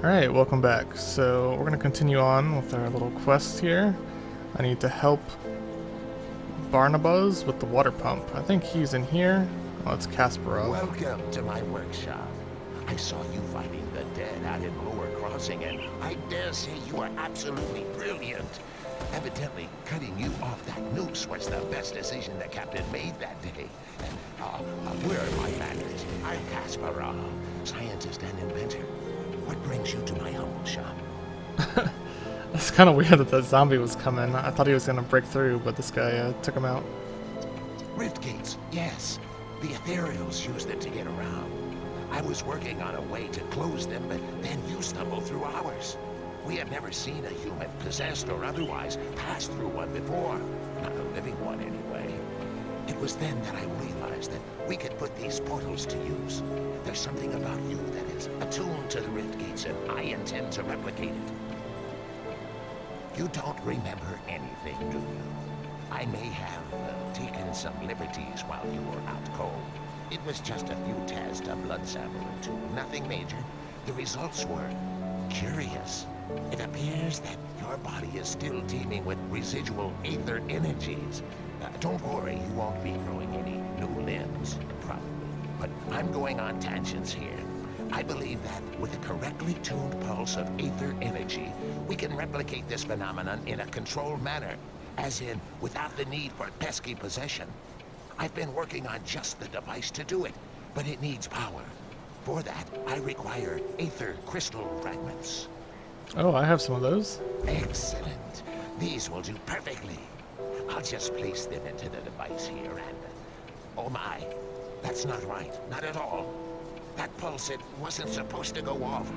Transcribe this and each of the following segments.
Alright, welcome back. So we're going to continue on with our little quest here. I need to help Barnabas with the water pump. I think he's in here. Oh, it's Kasparov. Welcome to my workshop. I saw you fighting the dead out in Lower Crossing, and I dare say you are absolutely brilliant. Evidently, cutting you off that noose was the best decision the captain made that day. Where are my manners? I'm Kasparov, scientist and inventor. What brings you to my humble shop? It's kind of weird that the zombie was coming. I thought he was going to break through, but this guy took him out. Rift gates, yes. The ethereals use them to get around. I was working on a way to close them, but then you stumbled through ours. We have never seen a human, possessed or otherwise, pass through one before. Not a living one, anyway. It was then that I realized that we could put these portals to use. There's something about you that is attuned to the rift gates, and I intend to replicate it. You don't remember anything, do you? I may have taken some liberties while you were out cold. It was just a few tests, a blood sample or two, nothing major. The results were curious. It appears that your body is still teeming with residual aether energies. Don't worry, you won't be growing any new limbs, probably. But I'm going on tangents here. I believe that with a correctly tuned pulse of aether energy, we can replicate this phenomenon in a controlled manner, as in without the need for pesky possession. I've been working on just the device to do it, but it needs power. For that, I require aether crystal fragments. Oh, I have some of those. Excellent. These will do perfectly. I'll just place them into the device here and... Oh my, that's not right. Not at all. That pulse, it wasn't supposed to go off.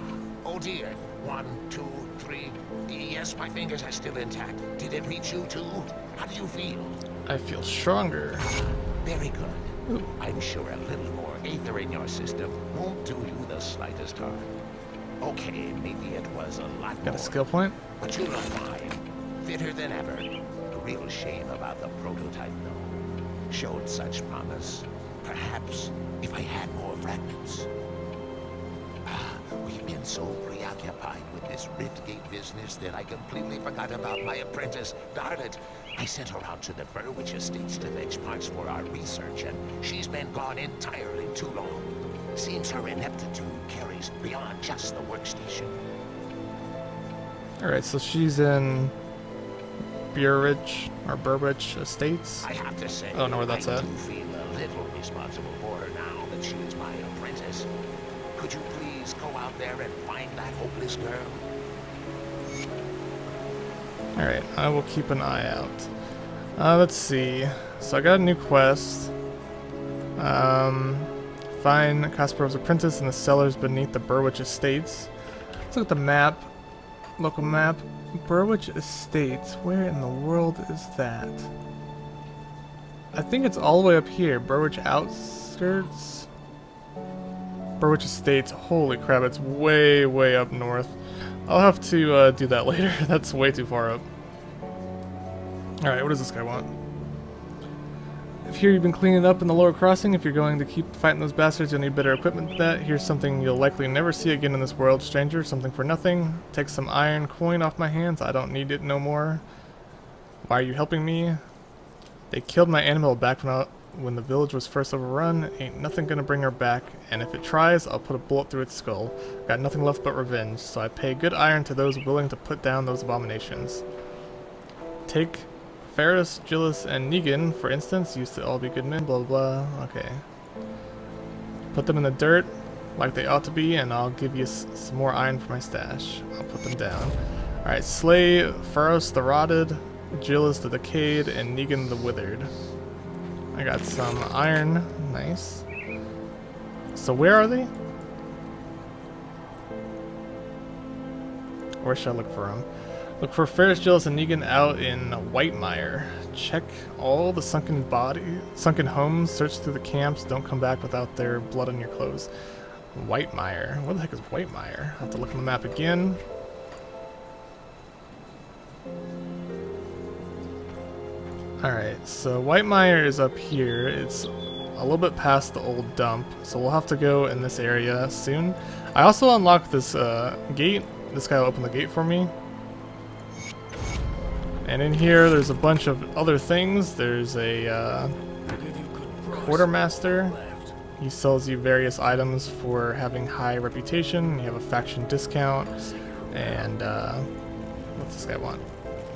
Oh dear. 1, 2, 3. Yes, my fingers are still intact. Did it reach you too? How do you feel? I feel stronger. Very good. Ooh. I'm sure a little more aether in your system won't do you the slightest harm. Okay, maybe it was a lot more. Got a skill point? But you look fine. Fitter than ever. A real shame about the prototype, though. Showed such promise. Perhaps if I had more fragments. We've been so preoccupied with this Riftgate business that I completely forgot about my apprentice. Darn it. I sent her out to the Burwich Estates to fetch parts for our research, and she's been gone entirely too long. Seems her ineptitude carries beyond just the workstation. Alright, so she's in Burwich Estates. I have to say, I don't know where that's at. I do feel a little responsible for her now that she is my apprentice. Could you please go out there and find that hopeless girl? Alright, I will keep an eye out. Let's see. So I got a new quest. Find Kasparov's apprentice in the cellars beneath the Burwich Estates. Let's look at the map. Local map. Burwich Estates. Where in the world is that? I think it's all the way up here. Burwich outskirts. Burwich Estates. Holy crap, it's way, way up north. I'll have to do that later. That's way too far up. Alright, what does this guy want? If here you've been cleaning up in the Lower Crossing, if you're going to keep fighting those bastards, you'll need better equipment than that. Here's something you'll likely never see again in this world, stranger. Something for nothing. Take some iron coin off my hands. I don't need it no more. Why are you helping me? They killed my animal back when the village was first overrun. Ain't nothing gonna bring her back, and if it tries, I'll put a bullet through its skull. Got nothing left but revenge, so I pay good iron to those willing to put down those abominations. Take Ferris, Gillis, and Negan, for instance, used to all be good men, blah blah blah. Okay. Put them in the dirt, like they ought to be, and I'll give you some more iron for my stash. I'll put them down. Alright, slay Ferris the Rotted, Gillis the Decayed, and Negan the Withered. I got some iron. Nice. So where are they? Where should I look for them? Look for Ferris, Gillis, and Negan out in Whitemire. Check all the sunken homes. Search through the camps. Don't come back without their blood on your clothes. Whitemire. What the heck is Whitemire? I have to look on the map again. Alright, so Whitemire is up here. It's a little bit past the old dump, so we'll have to go in this area soon. I also unlocked this gate. This guy will open the gate for me. And in here, there's a bunch of other things. There's a quartermaster. He sells you various items for having high reputation. You have a faction discount. And what's this guy want?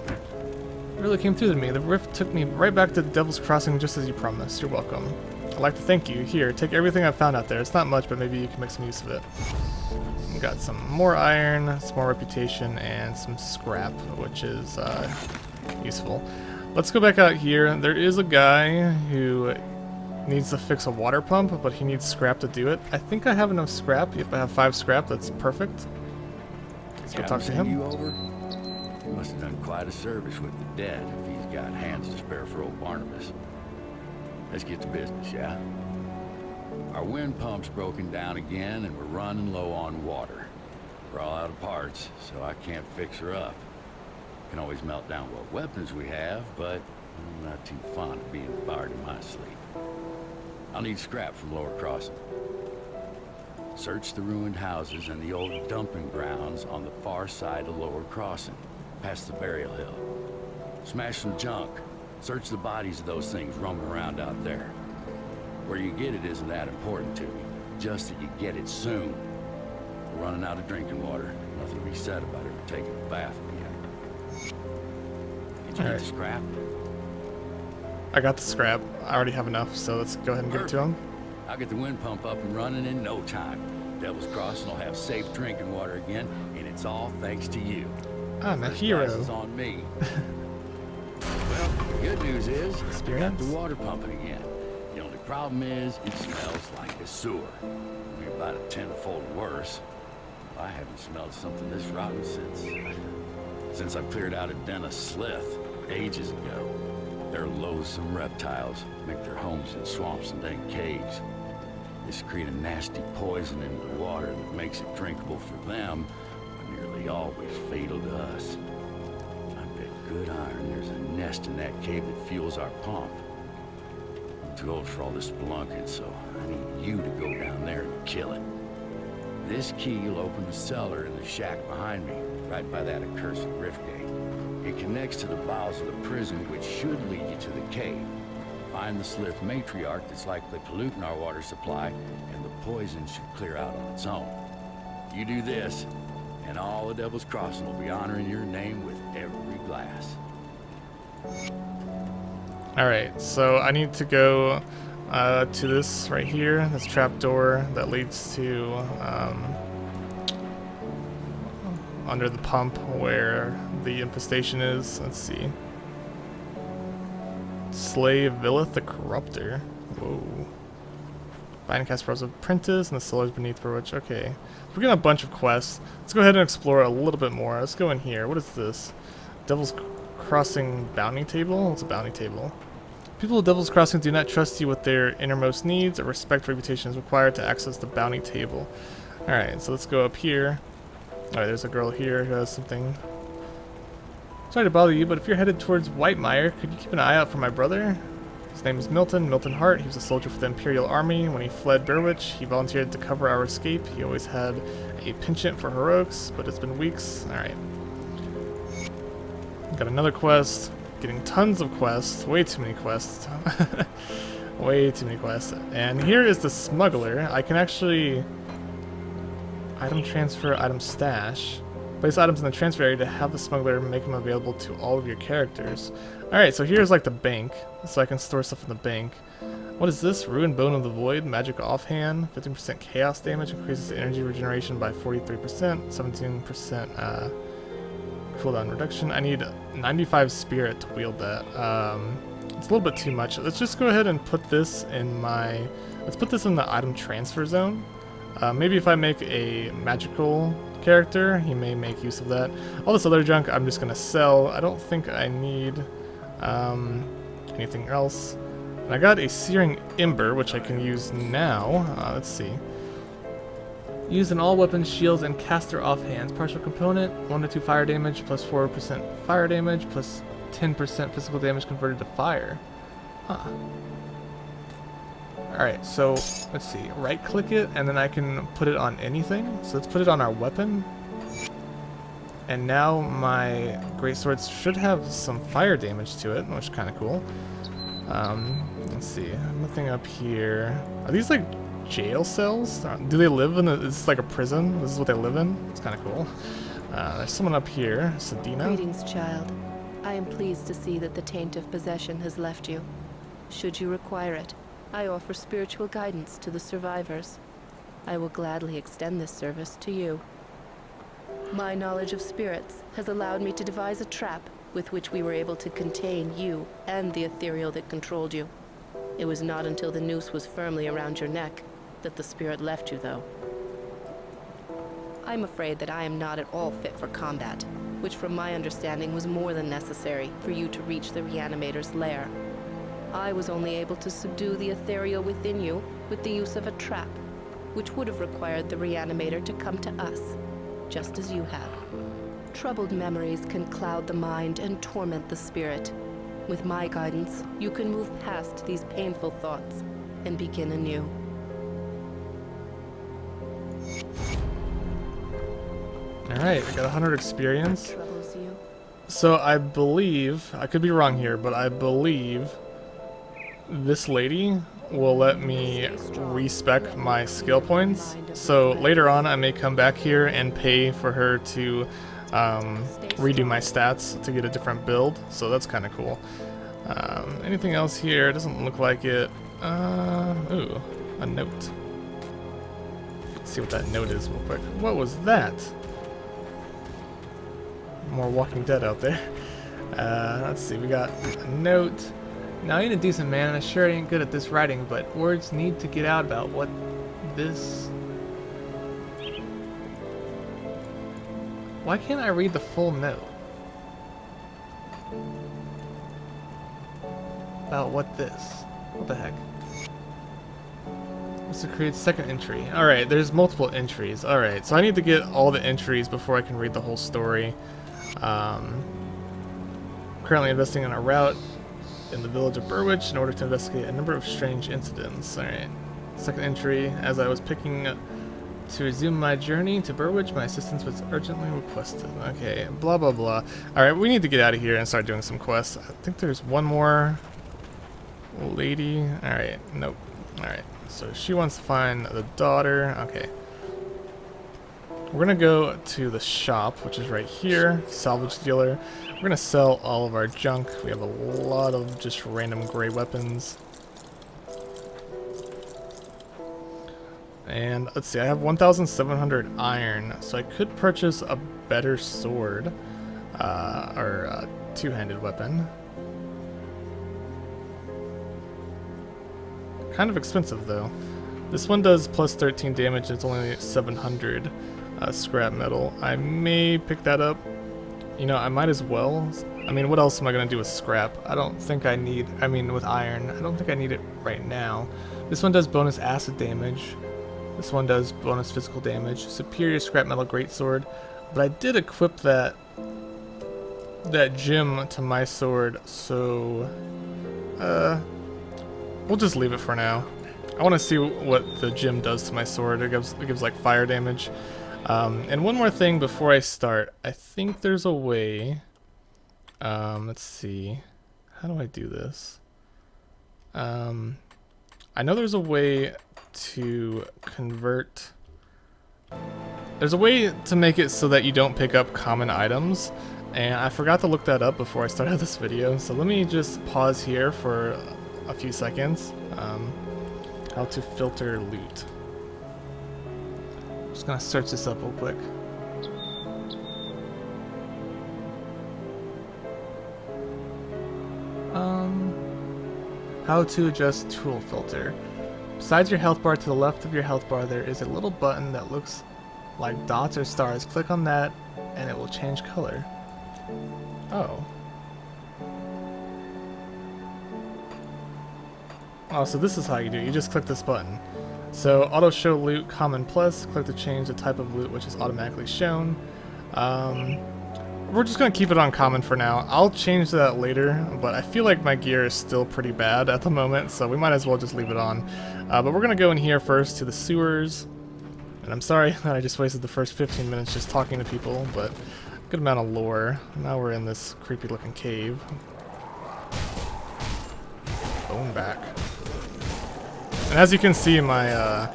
It really came through to me. The rift took me right back to the Devil's Crossing just as you promised. You're welcome. I'd like to thank you. Here, take everything I found out there. It's not much, but maybe you can make some use of it. We got some more iron, some more reputation, and some scrap, which is useful. Let's go back out here. There is a guy who needs to fix a water pump, but he needs scrap to do it. I think I have enough scrap. Yep, I have 5 scrap. That's perfect. Let's go talk to him. You over? He must have done quite a service with the dead if he's got hands to spare for old Barnabas. Let's get to business, yeah? Our wind pump's broken down again, and we're running low on water. We're all out of parts, so I can't fix her up. Can always melt down what weapons we have, but I'm not too fond of being barred in my sleep. I'll need scrap from Lower Crossing. Search the ruined houses and the old dumping grounds on the far side of Lower Crossing, past the burial hill. Smash some junk. Search the bodies of those things roaming around out there. Where you get it isn't that important to me, just that you get it soon. We're running out of drinking water. Nothing to be said about ever taking a bath again. Did you get the scrap? I got the scrap. I already have enough, so let's go ahead and give it to him. I'll get the wind pump up and running in no time. Devil's Crossing will have safe drinking water again, and it's all thanks to you. I'm a hero. It's on me. Well, the good news is, we got the water pumping again. The only problem is, it smells like a sewer. Maybe about a tenfold worse. I haven't smelled something this rotten since I cleared out a den of slith ages ago. They're loathsome reptiles, make their homes in swamps and dank caves. They secrete a nasty poison into the water that makes it drinkable for them, but nearly always fatal to us. I bet good iron there's a nest in that cave that fuels our pump. I'm too old for all this spelunking, so I need you to go down there and kill it. This key will open the cellar in the shack behind me, right by that accursed rift gate. It connects to the bowels of the prison, which should lead you to the cave. Find the slith matriarch that's likely polluting our water supply, and the poison should clear out on its own. You do this, and all the Devil's Crossing will be honoring your name with every glass. Alright, so I need to go to this right here, this trapdoor that leads to under the pump where the infestation is. Let's see. Slay Villith the Corruptor. Whoa. Find Kasparov's apprentice and the cellars beneath which. Okay. We're getting a bunch of quests. Let's go ahead and explore a little bit more. Let's go in here. What is this? Devil's Crossing bounty table? It's a bounty table. People of Devil's Crossing do not trust you with their innermost needs. A respect reputation is required to access the bounty table. Alright, so let's go up here. Alright, there's a girl here who has something. Sorry to bother you, but if you're headed towards Whitemire, could you keep an eye out for my brother? His name is Milton Hart. He was a soldier for the Imperial Army. When he fled Berwich, he volunteered to cover our escape. He always had a penchant for heroics, but it's been weeks. Alright. Got another quest. Getting tons of quests. Way too many quests. Way too many quests. And here is the smuggler. I can actually... Item transfer, item stash. Place items in the transfer area to have the smuggler make them available to all of your characters. Alright, so here's like the bank. So I can store stuff in the bank. What is this? Ruined Bone of the Void, magic offhand, 15% chaos damage, increases energy regeneration by 43%, 17% cooldown reduction. I need 95 spirit to wield that. It's a little bit too much. Let's just go ahead and put this in my... Let's put this in the item transfer zone. Maybe if I make a magical character, he may make use of that. All this other junk I'm just gonna sell. I don't think I need anything else. And I got a Searing Ember, which I can use now. Let's see. Used in all weapons, shields, and caster offhands. Partial component, 1 to 2 fire damage, plus 4% fire damage, plus 10% physical damage converted to fire. Huh. Alright, so let's see. Right click it and then I can put it on anything. So let's put it on our weapon. And now my greatsword should have some fire damage to it, which is kind of cool. Let's see. Nothing up here. Are these like jail cells? Do they live in a, is this like a prison? This is what they live in? It's kind of cool. There's someone up here. Sedina. Greetings, child. I am pleased to see that the taint of possession has left you. Should you require it, I offer spiritual guidance to the survivors. I will gladly extend this service to you. My knowledge of spirits has allowed me to devise a trap with which we were able to contain you and the ethereal that controlled you. It was not until the noose was firmly around your neck that the spirit left you, though. I'm afraid that I am not at all fit for combat, which from my understanding was more than necessary for you to reach the Reanimator's lair. I was only able to subdue the ethereal within you with the use of a trap, which would have required the Reanimator to come to us, just as you have. Troubled memories can cloud the mind and torment the spirit. With my guidance, you can move past these painful thoughts and begin anew. Alright, I got 100 experience. Troubles you? So I believe, I could be wrong here, but I believe this lady will let me respec my skill points. So later on I may come back here and pay for her to redo my stats to get a different build. So that's kind of cool. Anything else here? It doesn't look like it. Ooh, a note. Let's see what that note is real quick. What was that? More Walking Dead out there. Let's see, we got a note. Now, I ain't a decent man, I sure ain't good at this writing, but words need to get out about what this... Why can't I read the full note? About what this? What the heck? This creates second entry. Alright, there's multiple entries. Alright, so I need to get all the entries before I can read the whole story. Currently investing in a route in the village of Burwich in order to investigate a number of strange incidents. Alright. Second entry. As I was picking to resume my journey to Burwich, my assistance was urgently requested. Okay, blah blah blah. Alright, we need to get out of here and start doing some quests. I think there's one more lady. Alright, nope. Alright, so she wants to find the daughter. Okay. We're gonna go to the shop, which is right here, salvage dealer. We're gonna sell all of our junk. We have a lot of just random gray weapons. And let's see, I have 1,700 iron, so I could purchase a better sword, or a two-handed weapon. Kind of expensive though. This one does plus 13 damage, it's only 700 scrap metal. I may pick that up. You know, I might as well. I mean, what else am I going to do with scrap? I don't think I need, I mean with iron, I don't think I need it right now. This one does bonus acid damage. This one does bonus physical damage. Superior scrap metal greatsword. But I did equip that gem to my sword, so we'll just leave it for now. I want to see what the gem does to my sword. It gives like fire damage. And one more thing before I start. I think there's a way. Let's see. How do I do this? I know there's a way to convert. There's a way to make it so that you don't pick up common items. And I forgot to look that up before I started this video. So let me just pause here for a few seconds. How to filter loot. Just gonna search this up real quick. How to adjust tool filter. Besides your health bar, to the left of your health bar there is a little button that looks like dots or stars. Click on that and it will change color. Oh. Oh, so this is how you do it. You just click this button. So auto show loot common plus, click to change the type of loot which is automatically shown. we're just gonna keep it on common for now. I'll change that later, but I feel like my gear is still pretty bad at the moment, so we might as well just leave it on. But we're gonna go in here first to the sewers. And I'm sorry that I just wasted the first 15 minutes just talking to people, but good amount of lore. Now we're in this creepy looking cave. Bone back. And as you can see, my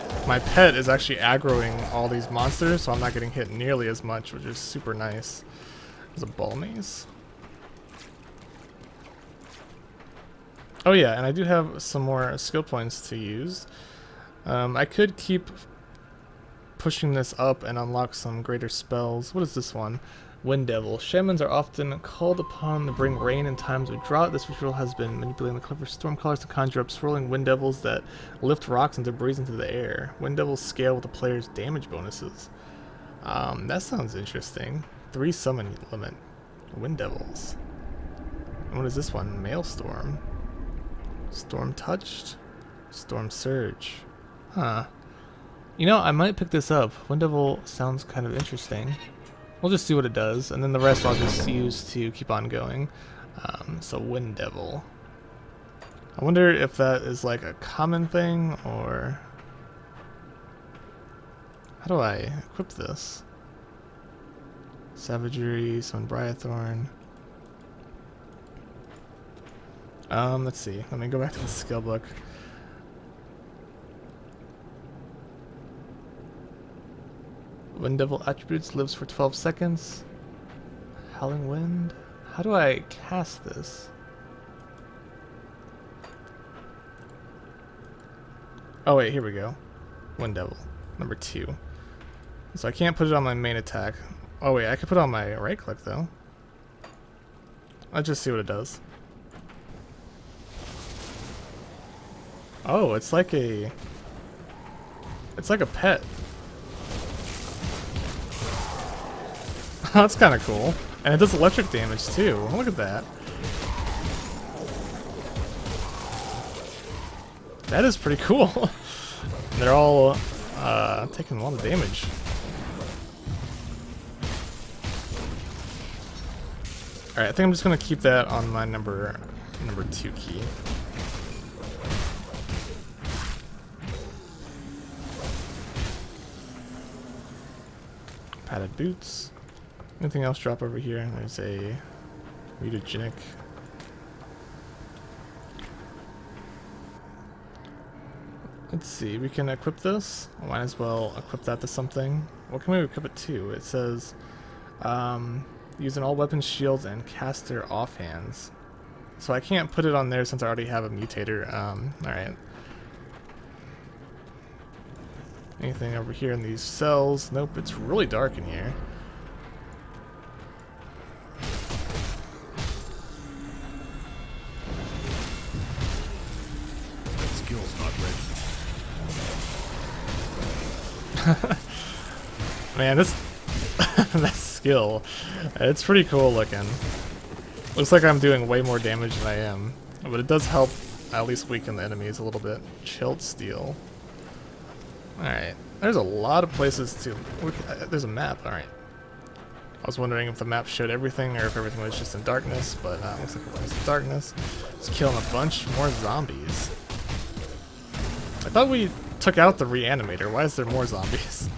pet is actually aggroing all these monsters, so I'm not getting hit nearly as much, which is super nice. There's a ball maze. Oh yeah, and I do have some more skill points to use. I could keep pushing this up and unlock some greater spells. What is this one? Wind Devil. Shamans are often called upon to bring rain in times of drought. This ritual has been manipulating the clever storm colors to conjure up swirling wind devils that lift rocks and debris into the air. Wind devils scale with the player's damage bonuses. That sounds interesting. 3 summon limit. Wind devils. And what is this one? Maelstrom. Storm touched. Storm surge. Huh. You know, I might pick this up. Wind Devil sounds kind of interesting. We'll just see what it does, and then the rest I'll just use to keep on going. So Wind Devil. I wonder if that is like a common thing, or... How do I equip this? Savagery, Summon Briarthorn. Let's see. Let me go back to the skill book. Wind Devil attributes, lives for 12 seconds. Howling Wind. How do I cast this? Oh wait, here we go. Wind Devil, number 2. So I can't put it on my main attack. Oh wait, I could put it on my right click though. Let's just see what it does. Oh, it's like a pet. That's kind of cool. And it does electric damage too. Look at that. That is pretty cool. They're all taking a lot of damage. Alright, I think I'm just gonna keep that on my number 2 key. Padded boots. Anything else drop over here? There's a mutagenic. Let's see, we can equip this. Might as well equip that to something. What can we equip it to? It says, using all weapons, shields, and caster offhands. So I can't put it on there since I already have a mutator. Alright. Anything over here in these cells? Nope, it's really dark in here. Man, this that skill, it's pretty cool looking. Looks like I'm doing way more damage than I am, but it does help at least weaken the enemies a little bit. Chilled steel. Alright, there's a lot of places to look. There's a map. Alright, I was wondering if the map showed everything or if everything was just in darkness, but looks like it was in darkness. It's killing a bunch more zombies. I thought we took out the reanimator. Why is there more zombies?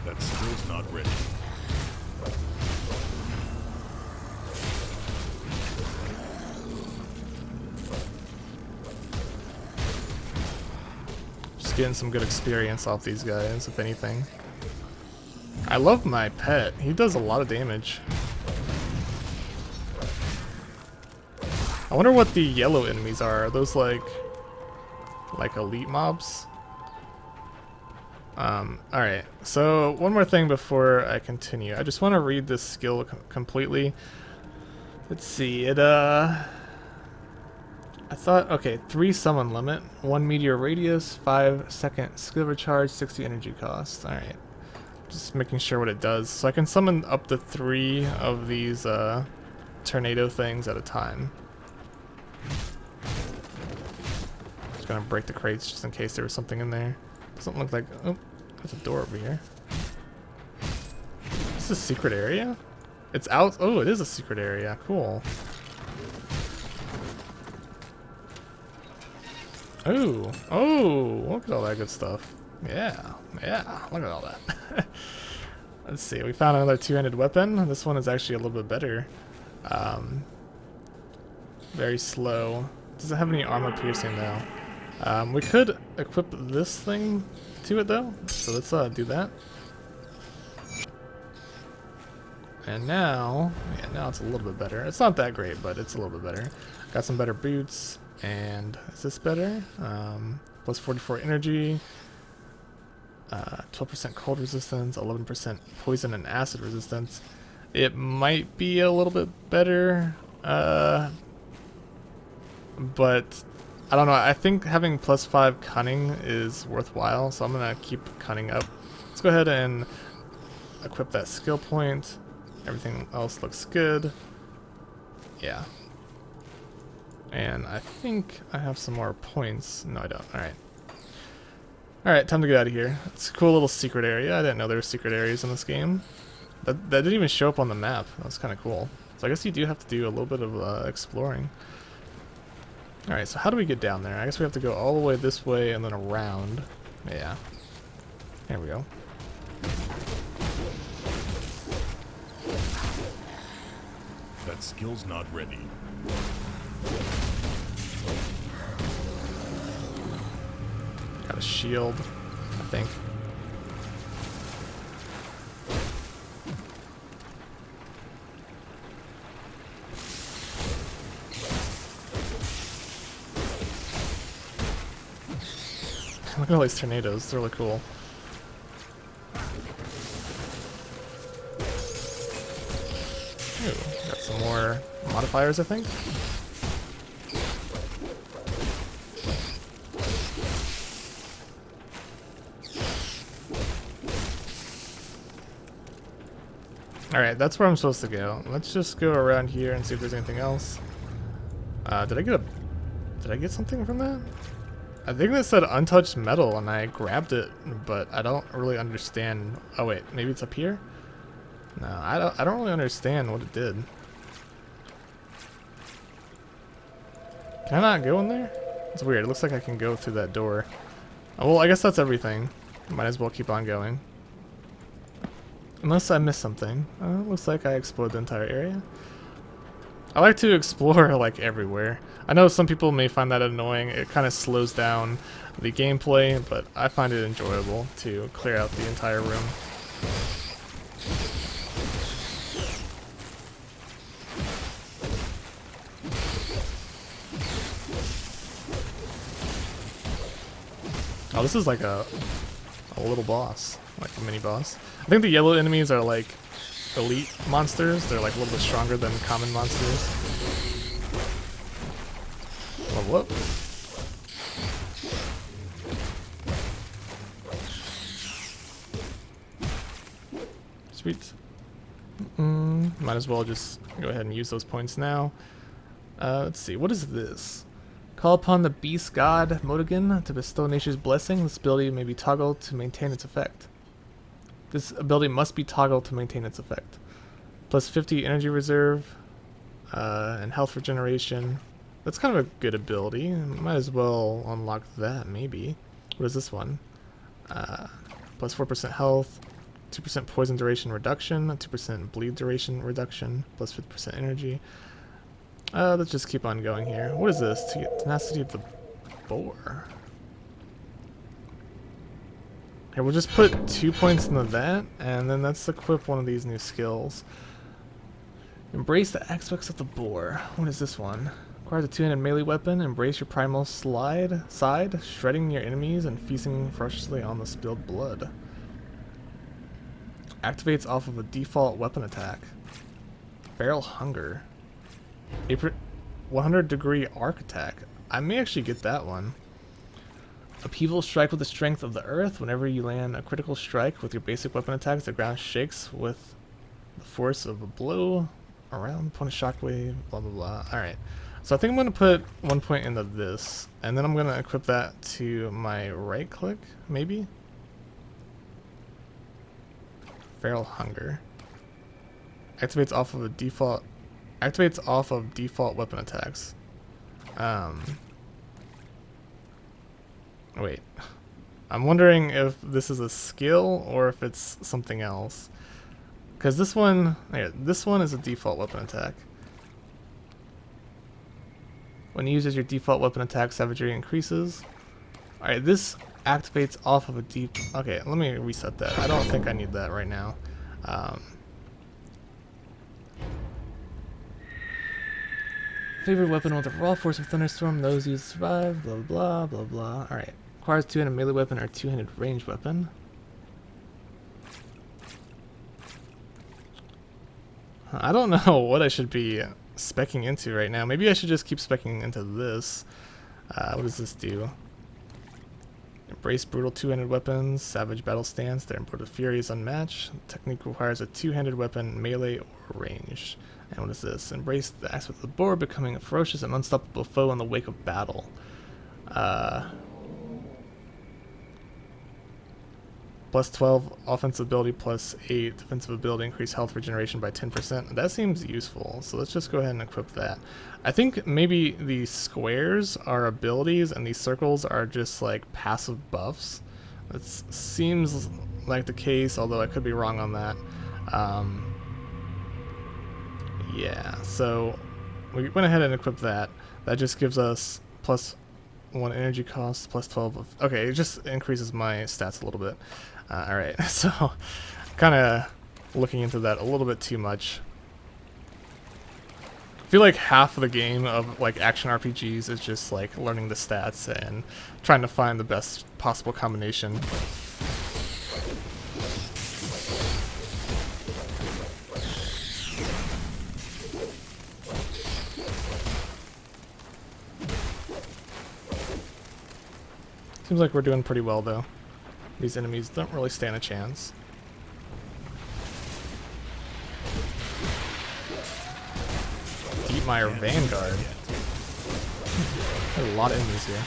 That skill's not ready. Just getting some good experience off these guys, if anything. I love my pet. He does a lot of damage. I wonder what the yellow enemies are. Are those like elite mobs? Alright, so one more thing before I continue. I just want to read this skill completely. Let's see, I thought, okay, 3 summon limit, 1 meteor radius, 5-second skill recharge, 60 energy cost. Alright. Just making sure what it does. So I can summon up to 3 of these tornado things at a time. gonna break the crates just in case there was something in there. Doesn't look like... Oh, there's a door over here. This is a secret area? It's out... Oh, it is a secret area. Cool. Oh, oh, look at all that good stuff. Yeah, yeah, look at all that. Let's see, we found another two-handed weapon. This one is actually a little bit better. Very slow. Doesn't have any armor piercing though. We could equip this thing to it though, so let's do that. And now, yeah, now it's a little bit better. It's not that great, but it's a little bit better. Got some better boots, and is this better? Plus 44 energy, 12% cold resistance, 11% poison and acid resistance. It might be a little bit better, but I don't know. I think having plus 5 cunning is worthwhile, so I'm gonna keep cunning up. Let's go ahead and equip that skill point. Everything else looks good. Yeah. And I think I have some more points. No, I don't. Alright. Alright, time to get out of here. It's a cool little secret area. I didn't know there were secret areas in this game. That didn't even show up on the map. That was kind of cool. So I guess you do have to do a little bit of exploring. Alright, so how do we get down there? I guess we have to go all the way this way and then around. Yeah. There we go. That skill's not ready. Got a shield, I think. Look at all these tornadoes, it's really cool. Ooh, got some more modifiers, I think. Alright, that's where I'm supposed to go. Let's just go around here and see if there's anything else. Did I get something from that? I think that said untouched metal and I grabbed it, but I don't really understand. Oh wait, maybe it's up here? No, I don't really understand what it did. Can I not go in there? It's weird. It looks like I can go through that door. Oh, well, I guess that's everything. Might as well keep on going. Unless I missed something. Looks like I explored the entire area. I like to explore like everywhere. I know some people may find that annoying. It kind of slows down the gameplay, but I find it enjoyable to clear out the entire room. Oh, this is like a little boss, like a mini boss. I think the yellow enemies are like elite monsters. They're like a little bit stronger than common monsters. Level up. Sweet. Might as well just go ahead and use those points now. Let's see, what is this? Call upon the beast god Motigan to bestow nature's blessing. This ability may be toggled to maintain its effect. This ability must be toggled to maintain its effect. Plus 50 energy reserve and health regeneration. That's kind of a good ability. Might as well unlock that, maybe. What is this one? Plus 4% health, 2% poison duration reduction, 2% bleed duration reduction, plus 50% energy. Let's just keep on going here. What is this? Tenacity of the boar. Here, we'll just put 2 points into that, and then let's equip one of these new skills. Embrace the aspects of the boar. What is this one? Acquires a two-handed melee weapon. Embrace your primal side, shredding your enemies and feasting ferociously on the spilled blood. Activates off of a default weapon attack. Feral hunger. 100-degree arc attack. I may actually get that one. Upheaval strike with the strength of the earth. Whenever you land a critical strike with your basic weapon attacks, the ground shakes with the force of a blow around. Point of shockwave. Blah blah blah. All right. So I think I'm going to put 1 point into this, and then I'm going to equip that to my right click, maybe? Feral Hunger. Activates off of default weapon attacks. Wait. I'm wondering if this is a skill or if it's something else. Because this one is a default weapon attack. When you use as your default weapon attack, savagery increases. Alright, this activates off of a deep... Okay, let me reset that. I don't think I need that right now. Favorite weapon with the raw force of thunderstorm. Those used survive. Blah blah blah blah. Alright. Requires two-handed melee weapon or two-handed ranged weapon. I don't know what I should be speccing into right now. Maybe I should just keep speccing into this. What does this do? Embrace brutal two-handed weapons, savage battle stance, their imported fury is unmatched. Technique requires a two-handed weapon, melee or range. And what is this? Embrace the axe with the boar, becoming a ferocious and unstoppable foe in the wake of battle. Plus 12 offensive ability, plus 8 defensive ability, increase health regeneration by 10%. That seems useful, so let's just go ahead and equip that. I think maybe these squares are abilities and these circles are just like passive buffs. That seems like the case, although I could be wrong on that. Yeah, so we went ahead and equipped that. That just gives us plus 1 energy cost, plus 12 of... Okay, it just increases my stats a little bit. Alright, so kind of looking into that a little bit too much. I feel like half of the game of like action RPGs is just like learning the stats and trying to find the best possible combination. Seems like we're doing pretty well though. These enemies don't really stand a chance. Deepmire Vanguard. There's a lot of enemies here.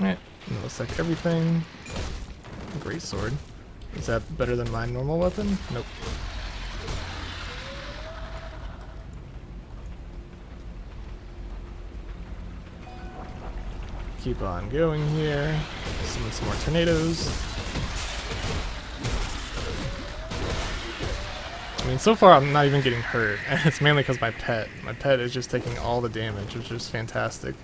Alright, looks like everything. Great sword. Is that better than my normal weapon? Nope. Keep on going here. Summon some more tornadoes. I mean, so far I'm not even getting hurt, and it's mainly because my pet is just taking all the damage, which is fantastic.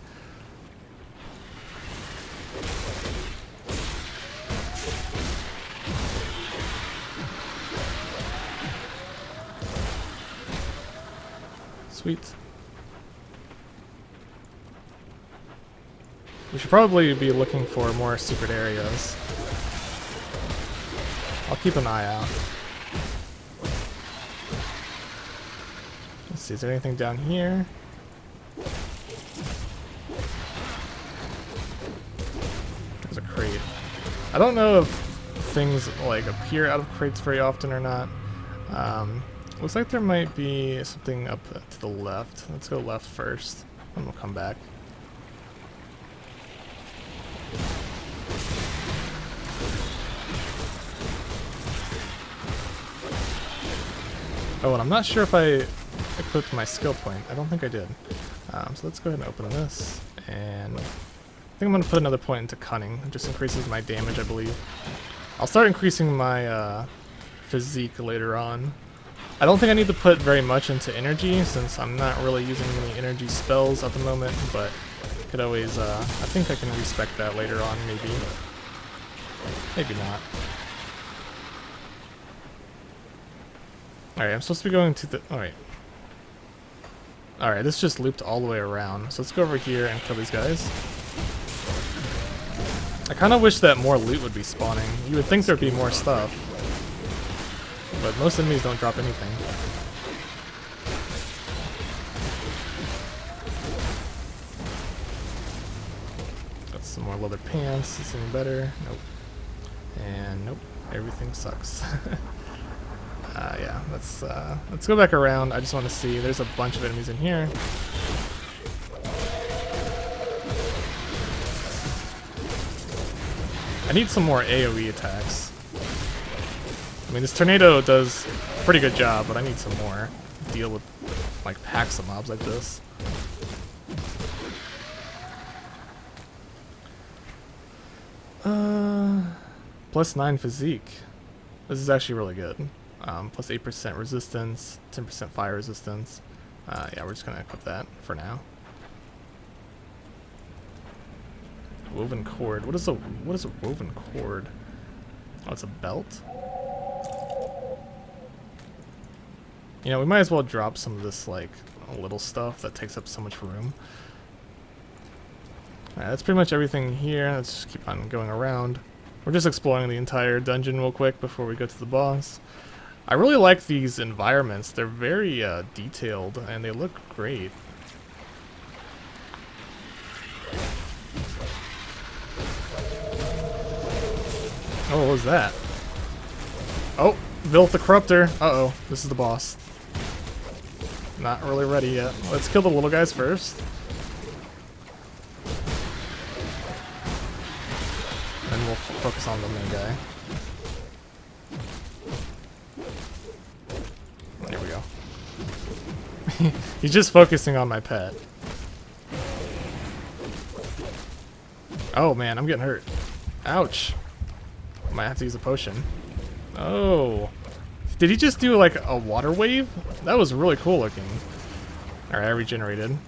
Sweet. We should probably be looking for more secret areas. I'll keep an eye out. Let's see, is there anything down here? There's a crate. I don't know if things like appear out of crates very often or not. Looks like there might be something up to the left. Let's go left first, and we'll come back. Oh, and I'm not sure if I equipped my skill point. I don't think I did. So let's go ahead and open this, and I think I'm going to put another point into Cunning. It just increases my damage, I believe. I'll start increasing my physique later on. I don't think I need to put very much into energy, since I'm not really using any energy spells at the moment, but could always, I think I can respec that later on, maybe. Maybe not. Alright, I'm supposed to be going to the... Alright. Alright, this just looped all the way around, so let's go over here and kill these guys. I kind of wish that more loot would be spawning. You would think there'd be more stuff. But most enemies don't drop anything. Got some more leather pants. Is any better? Nope. And nope. Everything sucks. Yeah, let's go back around. I just want to see. There's a bunch of enemies in here. I need some more AoE attacks. I mean, this tornado does a pretty good job, but I need some more to deal with like packs of mobs like this. Plus 9 physique. This is actually really good. Plus 8% resistance, 10% fire resistance. Yeah, we're just gonna equip that for now. Woven cord. What is a woven cord? Oh, it's a belt. You know, we might as well drop some of this like little stuff that takes up so much room. Alright, that's pretty much everything here. Let's just keep on going around. We're just exploring the entire dungeon real quick before we go to the boss. I really like these environments. They're very detailed and they look great. Oh, what was that? Oh, Villith the Corruptor. Uh-oh, this is the boss. Not really ready yet. Let's kill the little guys first. Then we'll focus on the main guy. There we go. He's just focusing on my pet. Oh man, I'm getting hurt. Ouch. Might have to use a potion. Oh. Did he just do like a water wave? That was really cool looking. Alright, I regenerated.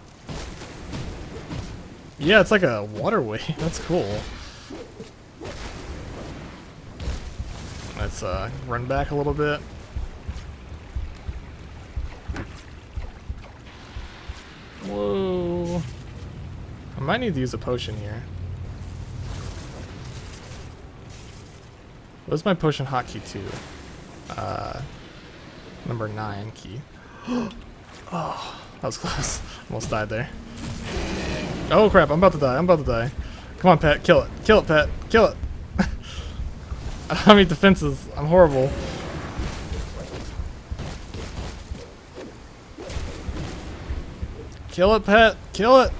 Yeah, it's like a water wave. That's cool. Let's run back a little bit. Whoa. I might need to use a potion here. What's my potion hotkey to? Number 9 key. Oh, that was close. Almost died there. Oh crap, I'm about to die. I'm about to die. Come on, pet. Kill it. Kill it, pet. Kill it. I don't have any defenses. I'm horrible. Kill it, pet. Kill it.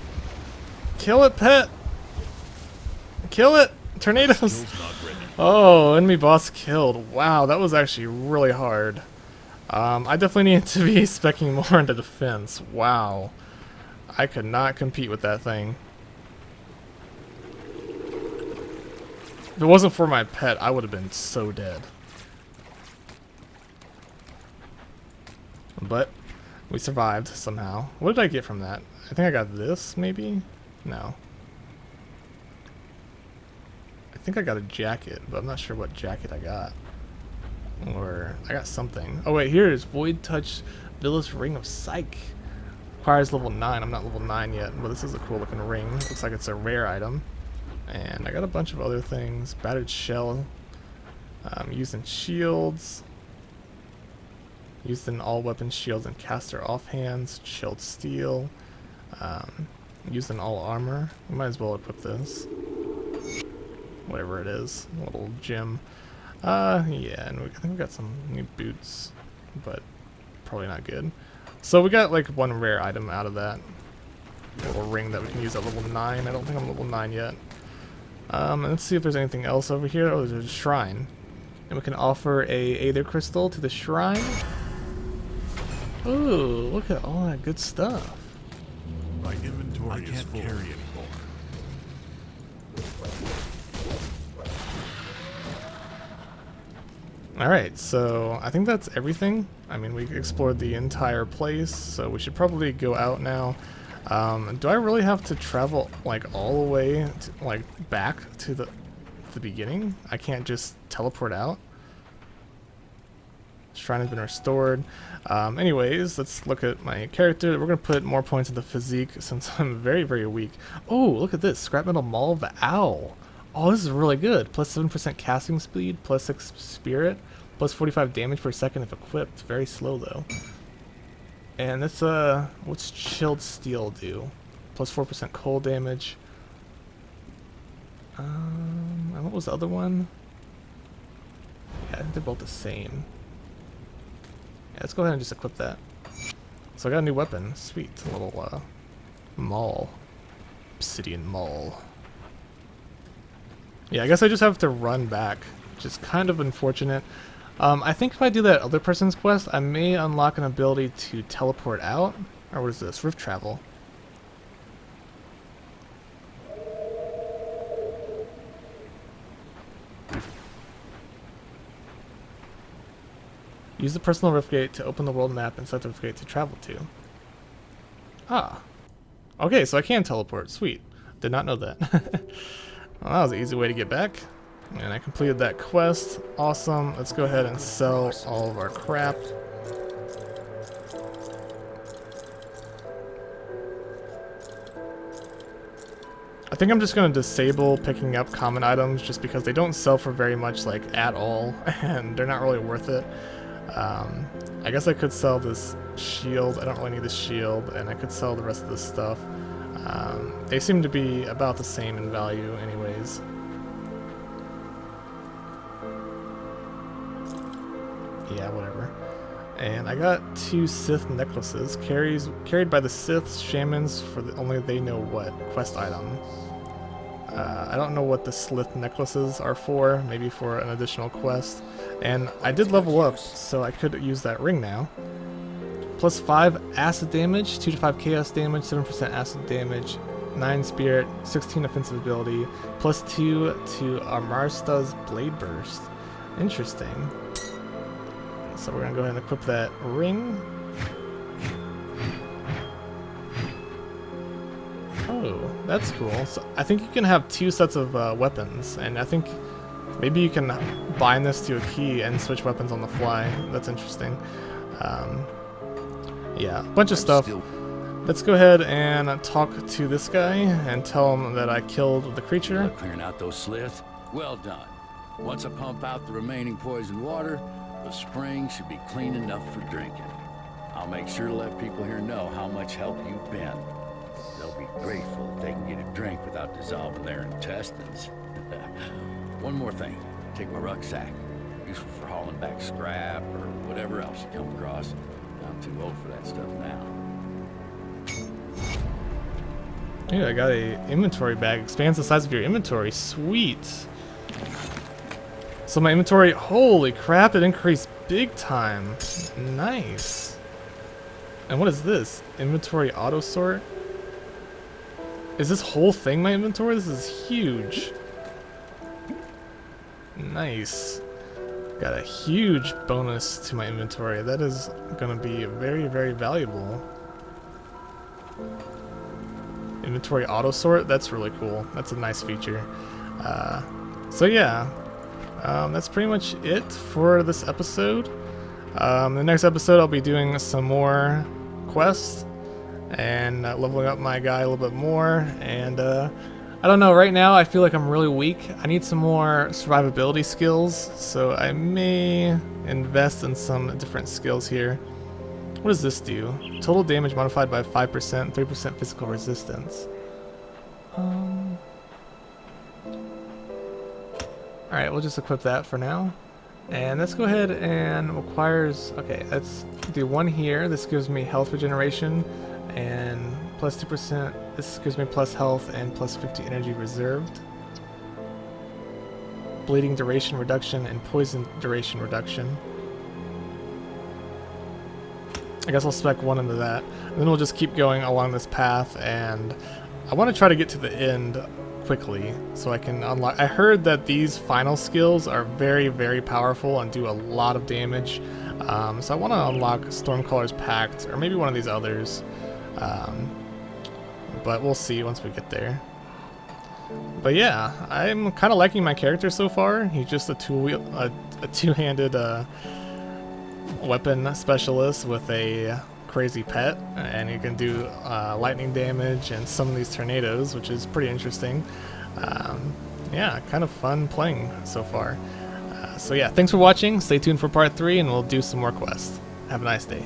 Kill it, pet. Kill it. Tornadoes. Oh, enemy boss killed. Wow, that was actually really hard. I definitely need to be speccing more into defense. Wow. I could not compete with that thing. If it wasn't for my pet, I would have been so dead. But we survived somehow. What did I get from that? I think I got this, maybe? No. I think I got a jacket, but I'm not sure what jacket I got. Or I got something. Oh wait, here it is. Void Touch Villith Ring of Psych. Requires level 9. I'm not level 9 yet, but this is a cool looking ring. Looks like it's a rare item. And I got a bunch of other things. Battered shell. Used in shields. Used in all weapon shields and caster offhands. Chilled steel. Used in all armor. We might as well equip this. Whatever it is. A little gem. Yeah, and I think we got some new boots, but probably not good. So we got like one rare item out of that. A little ring that we can use at level 9. I don't think I'm level 9 yet. And let's see if there's anything else over here. Oh, there's a shrine. And we can offer a Aether Crystal to the shrine. Ooh, look at all that good stuff. My inventory is full. Carry anymore. Alright, so I think that's everything. I mean, we explored the entire place, so we should probably go out now. Do I really have to travel, like, all the way, to, like, back to the beginning? I can't just teleport out? Shrine has been restored. Anyways, let's look at my character. We're going to put more points into physique since I'm very, very weak. Oh, look at this. Scrap Metal Maul of the Owl. Oh, this is really good. Plus 7% casting speed, plus 6 spirit, plus 45 damage per second if equipped. Very slow though. And this, what's Chilled Steel do? Plus 4% cold damage. And what was the other one? Yeah, I think they're both the same. Yeah, let's go ahead and just equip that. So I got a new weapon. Sweet. A little maul. Obsidian maul. Yeah, I guess I just have to run back, which is kind of unfortunate. I think if I do that other person's quest, I may unlock an ability to teleport out. Or what is this? Rift travel. Use the personal rift gate to open the world map and set the rift gate to travel to. Ah. Okay, so I can teleport. Sweet. Did not know that. Well, that was an easy way to get back. And I completed that quest. Awesome. Let's go ahead and sell all of our crap. I think I'm just going to disable picking up common items just because they don't sell for very much, like, at all. And they're not really worth it. I guess I could sell this shield. I don't really need the shield. And I could sell the rest of this stuff. They seem to be about the same in value anyways. Yeah, whatever. And I got 2 Sith necklaces, carried by the Siths, shamans, for only they know what quest item. I don't know what the Slith necklaces are for, maybe for an additional quest. And I did level up, so I could use that ring now. Plus 5 acid damage, 2 to 5 chaos damage, 7% acid damage, 9 spirit, 16 offensive ability, plus 2 to Amarsta's Blade Burst. Interesting. So we're gonna go ahead and equip that ring. Oh, that's cool. So I think you can have 2 sets of weapons, and I think maybe you can bind this to a key and switch weapons on the fly. That's interesting. Yeah, a bunch of stuff. Let's go ahead and talk to this guy and tell him that I killed the creature. Clearing out those sliths? Well done. Once I pump out the remaining poison water, the spring should be clean enough for drinking. I'll make sure to let people here know how much help you've been. They'll be grateful if they can get a drink without dissolving their intestines. One more thing. Take my rucksack. Useful for hauling back scrap or whatever else you come across. I'm too old for that stuff now. Yeah, I got a inventory bag. Expands the size of your inventory. Sweet. So my inventory, holy crap, it increased big time. Nice. And what is this? Inventory auto sort? Is this whole thing my inventory? This is huge. Nice. Got a huge bonus to my inventory. That is gonna be very, very valuable. Inventory auto sort? That's really cool. That's a nice feature. So yeah. That's pretty much it for this episode. The next episode I'll be doing some more quests and leveling up my guy a little bit more. And I don't know, right now I feel like I'm really weak. I need some more survivability skills, so I may invest in some different skills here. What does this do? Total damage modified by 5%, 3% physical resistance. Alright, we'll just equip that for now. And let's go ahead and requires... Okay, let's do one here. This gives me health regeneration and plus 2%. This gives me plus health and plus 50 energy reserved. Bleeding duration reduction and poison duration reduction. I guess I'll spec one into that. And then we'll just keep going along this path, and I want to try to get to the end quickly so I can unlock. I heard that these final skills are very, very powerful and do a lot of damage. So I want to unlock Stormcaller's Pact or maybe one of these others. But we'll see once we get there. But yeah, I'm kind of liking my character so far. He's just a two-handed weapon specialist with a crazy pet, and he can do lightning damage and some of these tornadoes, which is pretty interesting. Yeah, kind of fun playing so far. So yeah, thanks for watching. Stay tuned for part 3 and we'll do some more quests. Have a nice day.